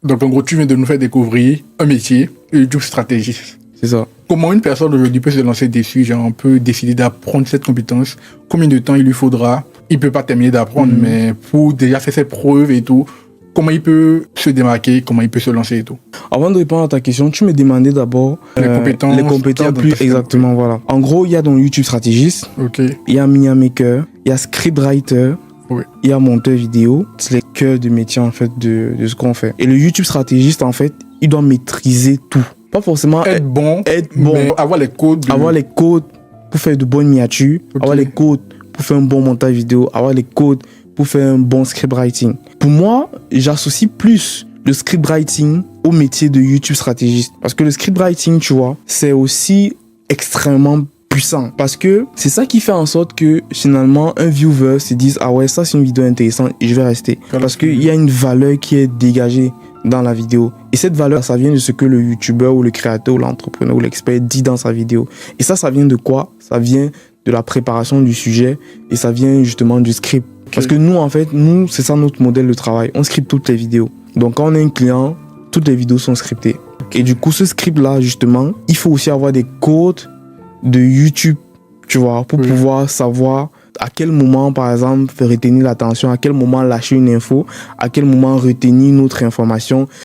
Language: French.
Donc, en gros, tu viens de nous faire découvrir un métier, le YouTube stratégiste. C'est ça. Comment une personne aujourd'hui peut se lancer dessus, genre, on peut décider d'apprendre cette compétence, combien de temps il lui faudra? Il peut pas terminer d'apprendre, mais pour déjà faire ses preuves et tout, comment il peut se démarquer, comment il peut se lancer et tout. Avant de répondre à ta question, tu me demandais d'abord Les compétences plus exactement, voilà. En gros, il y a donc YouTube stratégiste, Ok. il y a Media Maker, il y a scriptwriter, Oui. il y a monteur vidéo. C'est le cœur de métier en fait de ce qu'on fait. Et le YouTube stratégiste en fait, il doit maîtriser tout. Pas forcément Être bon, mais avoir les codes. avoir les codes pour faire de bonnes miniatures, avoir les codes pour faire un bon montage vidéo, avoir les codes pour faire un bon script writing. Pour moi, j'associe plus le script writing au métier de YouTube stratégiste. Parce que le script writing, tu vois, c'est aussi extrêmement puissant. Parce que c'est ça qui fait en sorte que finalement, un viewer se dise « Ah ouais, ça c'est une vidéo intéressante et je vais rester. » Parce qu'il y a une valeur qui est dégagée dans la vidéo. Et cette valeur, ça vient de ce que le youtubeur ou le créateur ou l'entrepreneur ou l'expert dit dans sa vidéo. Et ça vient de quoi? Ça vient de la préparation du sujet et ça vient justement du script. Okay. Parce que nous, en fait, c'est ça notre modèle de travail. On scripte toutes les vidéos. Donc, quand on a un client, toutes les vidéos sont scriptées. Et du coup, ce script-là, justement, il faut aussi avoir des codes de YouTube, tu vois, pour pouvoir savoir à quel moment, par exemple, faire retenir l'attention, à quel moment lâcher une info, à quel moment retenir une autre information.